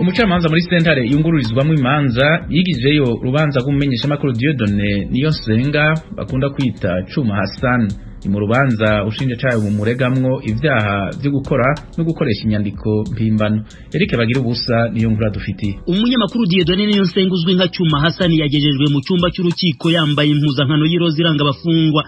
umucamanza muri sentare yungururizwamo imanza yigijeyo rubanza rw'umumenyesha makuru Dieudonné Niyonsenga bakunda kwita Cuma Hassan mu rubanza ushinjacyaha mu muregamwo ivyaha byo gukora no gukoresha inyandiko mpimbano. Eric Bagira ubusa niyo nkuru dufitiye. Umunyamakuru Dieudonné Niyonsenga uzwi nka Cuma Hassan yagejejwe mu cyumba cy'urukiko yambaye impuzankano y'iroza iranga abafungwa.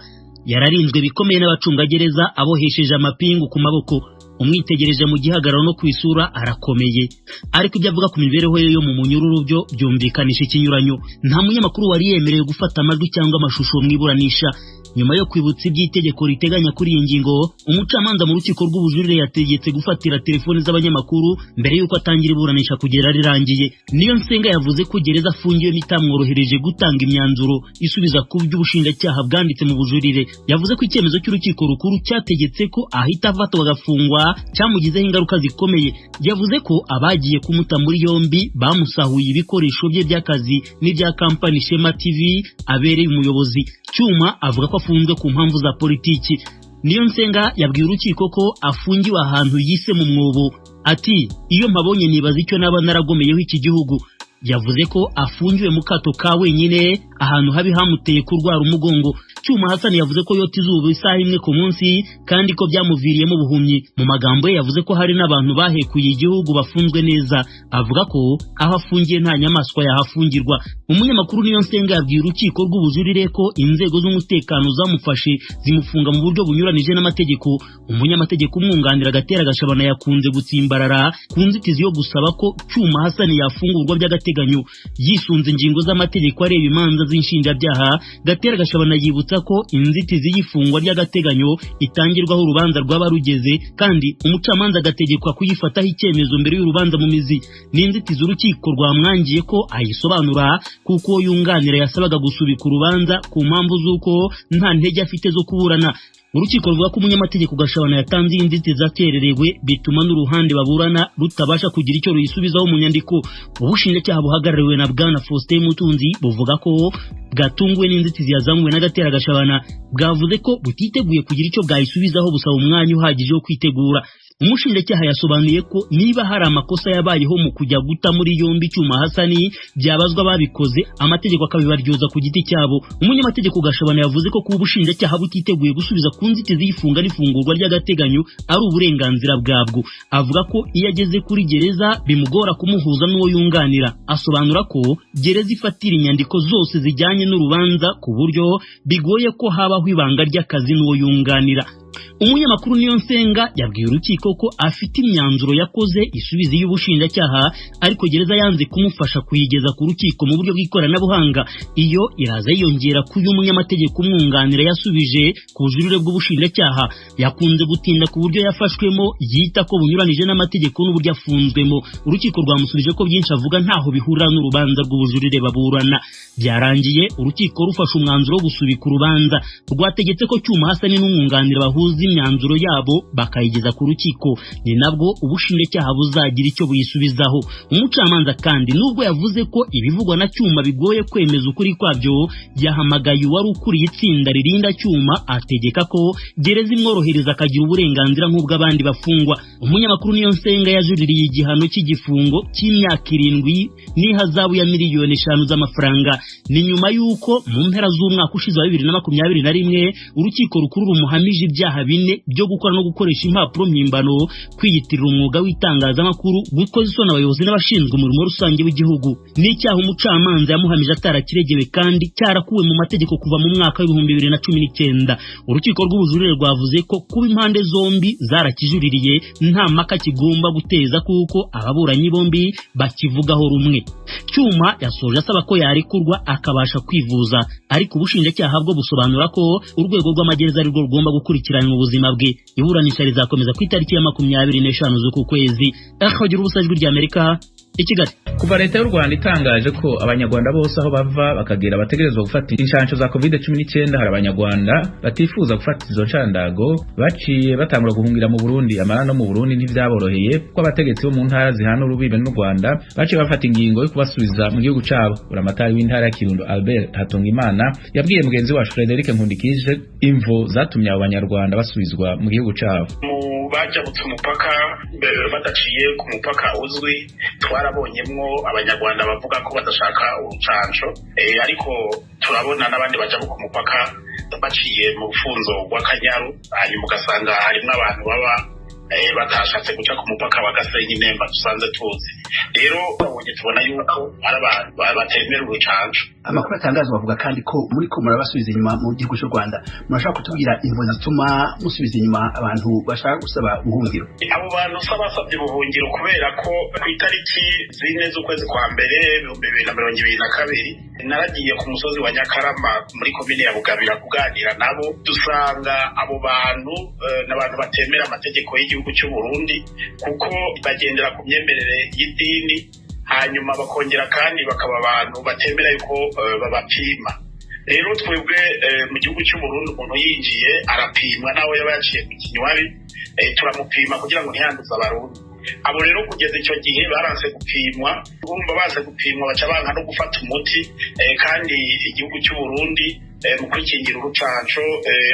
Yararinzwe bikomeye n'abacungagereza abohesheje amapingu ku maboko. Umwitegereje mu gihagararo no kwisura arakomeye, ariko ibyo avuga ku mibereho ye yo mu munyururu byo byumvikanisha ikinyuranyo. Nta munyamakuru wari yemerewe gufata amajwi cyangwa amashusho mwiburanisha. Nyuma yo kwibutsa iby'itegeko riteganya kuri iyi ngingo, umucamanza mu rukiko rw'ubujurire yategetse gufatira telefoni z'abanyamakuru mbere yuko atangira iburanisha kugera rirangiye. Niyonsenga yavuze ko gereza afungiwe itamworohereje gutanga imyanzuro isubiza ku by'ubushinjacyaha bwanditse mu bujurire. Yavuze ko icyemezo cy'urukiko rukuru cyategetse ko ahita afatwa agafungwa cyamugizeho ingaruka zikomeye. Yavuze ko abagiye kumuta muri yombi bamusahuye ibikoresho bye by'akazi n'ibya kampani Shema TV abereye umuyobozi. Cyuma avuga ko afunzwe ku mpamvu za politiki. Niyonsenga yabwiye urukiko ko afungiwe ahantu yise mu mwobo. Ati iyo mpabonye nibaza icyo naba naragomeyeho iki gihugu. Yavuze ko afungiwe mu kato ka wenyine ahantu habi hamuteye kurwara umugongo. Cuma Hassan yavuze ko yota izuba isaha imwe ku munsi kandi ko byamuviriyemo ubuhumyi. Mu magambo ye yavuze ko hari n'abantu bahekuye igihugu bafunzwe neza. Avuga ko aho afungiye nta nyamaswa yahafungirwa. Umunyamakuru Niyonsenga yabwiye urukiko rw'ubujurire ko inzego z'umutekano zamufashe zimufunga mu buryo bunyuranije n'amategeko. Umunyamategeko umwunganira Gatera Gashabana yakunze gutsimbarara ku nzitizi yo gusaba ko Cuma Hassan yafungurwa by'agateganyo yisunze ingingo z'amategeko areba imanza z'inshinjabyaha. Gatera Gashabana yibutsa ko inzitizi y'ifungwa ry'agateganyo itangirwaho urubanza rwaba rugeze kandi umucamanza agategekwa kuyifataho icyemezo mbere y'urubanza mu mizi. N'inzitizi urukiko rwamwangiye ko ayisobanura kuko yunganira yasabaga gusubika urubanza ku mpamvu z'uko nta ntege afite zo kuburana. Urukiko ruvuga ko umunyamategeko Gashabana yatanze inzitizi atererewe bituma n'uruhande baburana rutabasha kugira icyo ruyisubizaho mu nyandiko. Ubushinjacyaha buhagarariwe na Bwana Faustin Mutunzi buvuga ko bwatunguwe n'inzitizi yazanywe na Gatera Gashabana, bwavuze ko butiteguye kugira icyo bwayisubizaho busaba umwanya uhagije wo kwitegura. Umushinjacyaha yasobanuye ko niba hari amakosa yabayeho mu kujya guta muri yombi Cuma Hassan byabazwa babikoze amategeko akabibaryoza ku giti cyabo. Umunyamategeko Gashabana yavuze ko kuba ubushinjacyaha butiteguye gusubiza ku nzitizi y'ifunga n'ifungurwa ry'agateganyo ari uburenganzira bwabwo. Avuga ko iyo ageze kuri gereza bimugora kumuhuza n'uwo yunganira. Asobanura ko gereza ifatira inyandiko zose zijyanye n'urubanza ku buryo bigoye ko habaho ibanga ry'akazi n'uwo yunganira. Umunyamakuru Niyonsenga yabwiye urukiko ko afite imyanzuro yakoze isubiza y'ubushinjacyaha ariko gereza yanze kumufasha kuyigeza ku rukiko mu buryo bw'ikoranabuhanga. Iyo iraza yiyongera ku y'umunyamategeko umwunganira yasubije ku bujurire bw'ubushinjacyaha. Yakunze gutinda ku buryo yafashwemo yita ko bunyuranije n'amategeko n'uburyo afunzwemo. Urukiko rwamusubije ko byinshi avuga ntaho bihurira n'urubanza rw'ubujurire baburana. Byarangiye urukiko rufashe umwanzuro wo gusubika urubanza. Rwategetse ko Cuma Hassan n'umwunganira bahuza imyanzuro yabo bakayigeza ku rukiko, ni nabwo ubushinjacyaha buzagira icyo buyisubizaho. Umucamanza kandi nubwo yavuze ko ibivugwa na Cyuma bigoye kwemeza ukuri kwabyo, yahamagaye uwari ukuriye itsinda ririnda Cyuma ategeka ko gereza imworohereza akagira uburenganzira nk'ubw'abandi bafungwa. Umunyamakuru Niyonsenga yajuririye igihano cy'igifungo cy'imyaka 7 n'ihazabu ya miliyoni 5 z'amafaranga. Ni nyuma y'uko mu mpera z'umwaka ushize wa 2021 urukiko rukuru rumuhamije ibyaha bine byo gukora no gukoresha impapuro mpimbano, kwiyitirira umwuga w'itangazamakuru, gukoza isoni abayobozi n'abashinzwe umurimo rusange w'igihugu. N'icyaha umucamanza yamuhamije atarakiregewe kandi cyarakuwe mu mategeko kuva mu mwaka wa 2019. Urukiko rw'ubujurire rwavuze ko kuba impande zombi zarakijuririye nta maka kigomba guteza kuko ababuranyi bombi bakivugaho rumwe. Cyuma yasoje asaba ko yarekurwa akabasha kwivuza, ariko ubushinjacyaha bwo busobanura ko urwego rw'amagereza ari rwo rugomba gukurikirana ubuzima bwe. Iburanisha rizakomeza ku itariki ya 25 z'uku kwezi. Akagira ubusajwi ry'Amerika i Kigali. Kuva leta y'u Rwanda itangaje ko abanyarwanda bose aho bava bakagera bategerezwa gufata inshansho za COVID-19, hari abanyarwanda batifuza gufata izo nshandago baciye batangura guhungira mu Burundi. Amara no mu Burundi ntivyaboroheye ko abategetsi bo mu ntara zihana urubibe n'u Rwanda baciye bafata ingingo yo kubasubiza mu gihugu cabo. Buramatari w'intara ya Kirundo Albert Hatungimana yabwiye mugenzi wacu Frederic Nkundikije imvo zatumye abo banyarwanda basubizwa mu gihugu cabo. bajabutse umupaka badaciye ku mupaka uzwi twarabonyemwo abanyarwanda bavuga ko badashaka urucanco ariko turabona n'abandi bajabuka umupaka baciye mu rufunzo rw'Akanyaru hanyuma ugasanga harimwo abantu baba batashatse guca ku mupaka wa Gasenyi Nemba dusanze tuzi rero babonye tubona yuko ari abantu batemera urucanco. Amakuru atangazwa bavuga kandi ko muri ko murabasubiza inyuma mu gihugu cy'u Rwanda murashaka kutubwira imvo zituma musubiza inyuma abantu bashaka gusaba ubuhungiro. Abo bantu basabye ubuhungiro kubera ko ku itariki 4 z'ukwezi kwa mbere 2022 naragiye ku musozi wa Nyakarama muri komine ya Bugabira kuganira nabo dusanga abo bantu n'abantu batemera amategeko y'igihugu cy'u Burundi kuko bagendera ku myemerere y'idini hanyuma bakongera kandi bakaba abantu batemera yuko babapima. Rero twebwe mu gihugu cy'u Burundi umuntu yinjiye arapimwa nawe yaba yaciye ku kinywabi turamupima kugira ngo ntiyanduze abarundi. Abo rero kugeza icyo gihe baranse gupimwa urumva baze gupimwa baca banka no gufata umuti kandi igihugu cy'u Burundi mu kwikingira urucanco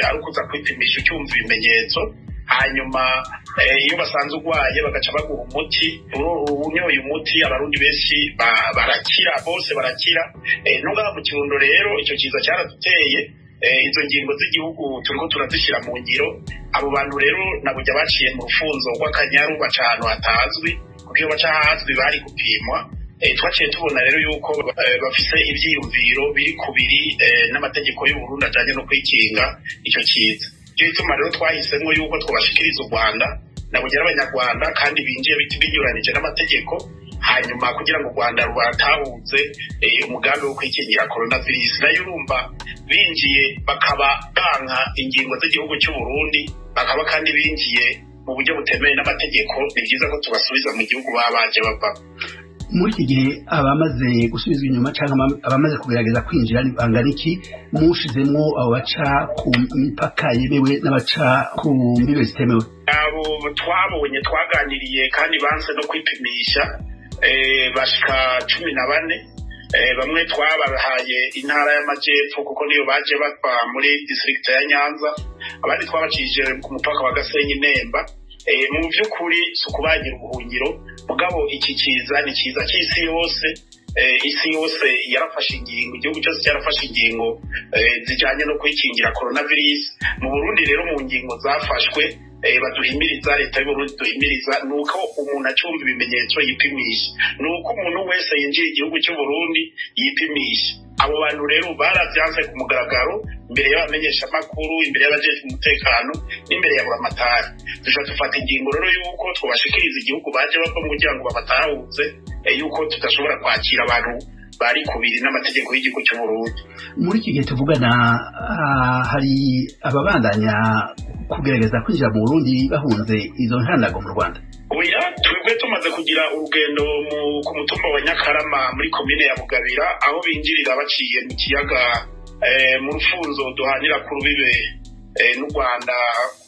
ari kuza kwipimisha ucyumva ibimenyetso hanyuma iyo basanze urwaye bagaca baguha umuti unyoye umuti abarundi benshi barakira bose barakira n'ubwa mu Kirundo rero icyo kiza cyaraduteye izo ngingo z'igihugu turiko turazishira mu ngiro. Abo bantu rero nabujya baciye mu rufunzo rw'Akanyaru baca ahantu hatazwi kuko iyo baca hazwi bari gupimwa twaciye tubona rero yuko bafise ivyiyumviro biri kubiri n'amategeko y'u Burundi ajanye no kwikinga icyo kiza. Cyo ituma rero twahisemo yuko twabashikiriza u Rwanda nabugera abanyarwanda kandi binjiye binyuranije n'amategeko hanyuma kugira ngo u Rwanda rubatahuze umugambi wo kwikingira coronavirus. Nayo urumva binjiye bakaba banka ingingo z'igihugu cy'u Burundi bakaba kandi binjiye mu buryo butemewe n'amategeko ni byiza ko tubasubiza mu gihugu babaje bava. Muri iki gihe abamaze gusubizwa inyuma cyangwa abamaze kugerageza kwinjira bangana iki mushizemwo abo baca ku mipaka yemewe n'abaca ku mbibe zitemewe? Abo twabonye twaganiriye kandi banse no kwipimisha bashika 14 bamwe twabahaye intara y'amajepfo kuko niyo baje bava muri district ya Nyanza abandi twabacishije ku mupaka wa Gasenyi Nemba. Mu by'ukuri sukubagira ubuhungiro mugabo iki kiza ni kiza cy'isi yose isi yose yarafashe ingingo igihugu cyose cyarafashe ingingo zijanye no kwikingira coronavirus. Mu Burundi rero mu ngingo zafashwe baduhimiriza leta y'u Burundi duhimiriza nuko umuntu acumva ibimenyetso yipimisha nuko umuntu wese yinjiye igihugu cy'u Burundi yipimisha. Abo bantu rero baravyanse ku mugaragaro imbere y'abamenyesha makuru imbere y'abajeje umutekano n'imbere ya buramatari. Dushobora dufata ingingo rero yuko twabashikiriza igihugu baje bava mu kugira ngo babatahuze yuko tudashobora kwakira abantu bari kubiri n'amategeko y'igihugu cy'u Burundi. Muri iki gihe tuvugana hari ababandanya kugerageza kwinjira mu Burundi bahunze izo ntandago mu Rwanda. Oya twebwe tumaze kugira urugendo ku mutumba wa Nyakarama muri komine ya Bugabira aho binjirira baciye mu kiyaga mu rufunzo duhanira ku rubibe n'u Rwanda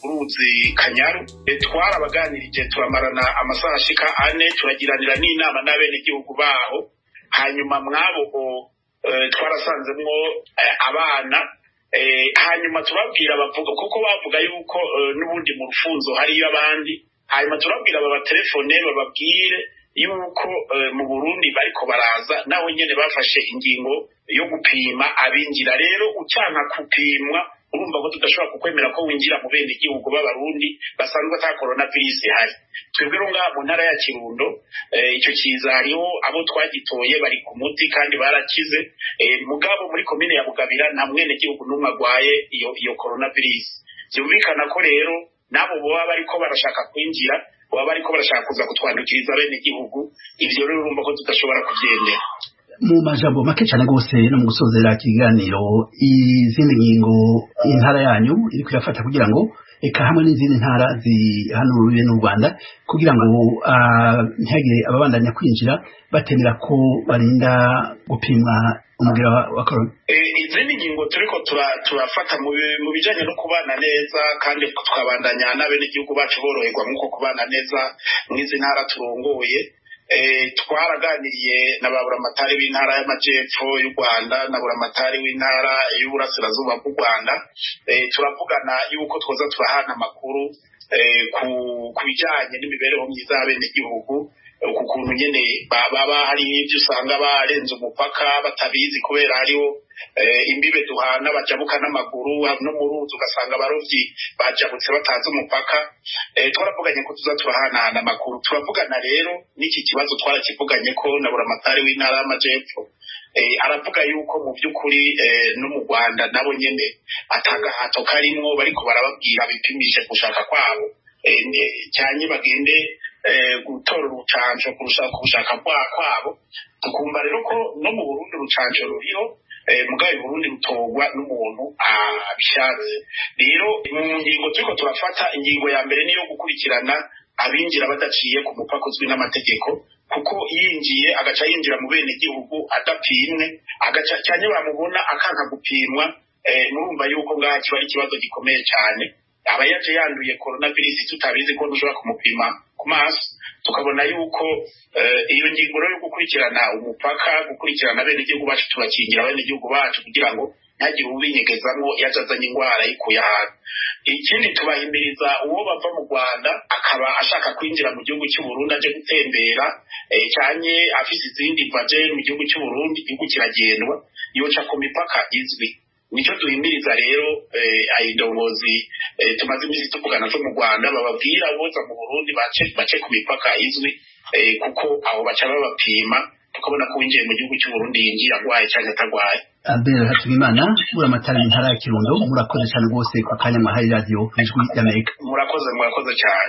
uruzi Kanyaru. Twarabaganirije turamarana amasaha ashika 4 turagiranira n'inama n'abene gihugu baho hanyuma mwabo twarasanzemwo abana hanyuma turabwira bavuga kuko bavuga yuko n'ubundi mu rufunzo hariyo abandi hanyuma turabwira telefone bababwire yuko mu Burundi bariko baraza nawe nyene bafashe ingingo yo gupima abinjira. Rero ucanka kupimwa urumva ko tudashobora kukwemera ko winjira mu bene igihugu b'abarundi basanzwe ata coronavirus ihari. Twebwe rero ngaha mu ntara ya Kirundo icyo kiza hariho abo twagitoye bari ku muti kandi barakize mugabo muri komine ya Bugabira nta mwene gihugu n'umwe agwaye iyo coronavirus. Byumvikana ko rero nabo boba bariko barashaka kwinjira boba bariko barashaka kuza kutwandukiriza bene igihugu ivyo rero urumva ko tudashobora kuvyemera. Mu majambo make cyane gose no mu gusozera ikiganiro izindi ngingo intara yanyu iri kwirafata kugira ngo eka hamwe n'izindi ntara zihanuriwe n'u Rwanda kugira ngo ntihagire ababandanya kwinjira batemera ko barinda gupimwa umugera wa corona. Izindi ngingo turiko turafata mu bijanye no kubana neza kandi tukabandanya n'abene igihugu bacu boroherwa nk'uko kubana neza mwizi ntara turongoye twaraganiriye na baburamatari b'intara y'amajepfo y'u Rwanda na buramatari w'intara y'uburasirazuba bw'u Rwanda, turavugana yuko twoza turahana amakuru ku bijanye n'imibereho myiza y'abenegihugu, ku kuntu nyene baba hari n'ivyo usanga barenze umupaka batabizi kubera hariho imbibe duhana bajabuka n'amaguru no mu ruzi ugasanga abarovyi bajabutse batazi umupaka. Twaravuganye ko tuza turahanahana amakuru. Turavugana rero n'iki kibazo twarakivuganye ko na buramatari w'intara y'amajepfo aravuga yuko mu by'ukuri no mu Rwanda nabo nyene atagahato karimwo bariko barababwira bipimishe gushaka kwabo cyane bagende gutora urucanco kurusha kushaka kwabo. Tukumva rero ko no mu Burundi urucanco ruriho mugabe Burundi rutogwa n'umuntu abishatse. Rero mu ngingo turiko turafata, ingingo ya mbere niyo gukurikirana abinjira badaciye ku mupaka uzwi n'amategeko, kuko yinjiye agaca yinjira mu bene gihugu adapimwe, agaca cyane bamubona akanka gupimwa. Murumva yuko ngaha kiba ari ikibazo gikomeye cyane. Aba yaje yanduye coronavirus tutabizi ko dushobora kumupima ku maso, tukabona yuko iyo ngingo yo gukurikirana umupaka, gukurikirana bene gihugu bacu, tubakingira bene gihugu bacu kugira ngo ntagire ubinyegezamwo yajazanye ingwara yikuye ahantu. Ikindi tubahimiriza uwo bava mu Rwanda akaba ashaka kwinjira mu gihugu cy'u Burundi aje gutembera cyane afise izindi vaje mu gihugu cy'u Burundi, igihugu kiragendwa yoca ku mipaka izwi. Nico duhimiriza rero ayindongozi tumaze imisi tuvugana cyo mu Rwanda bababwira boza mu Burundi bace ku mipaka izwi, kuko aho baca babapima tukabona ko winjiye mu gihugu cy'u Burundi yinjiye agwaye cyangwa atagwaye. Albert Hatubimana, buramatari w'intara ya Kirundo, murakoze cyane rwose ku kanya mwahaye radio Ijwi y'Amerika. Murakoze cyane.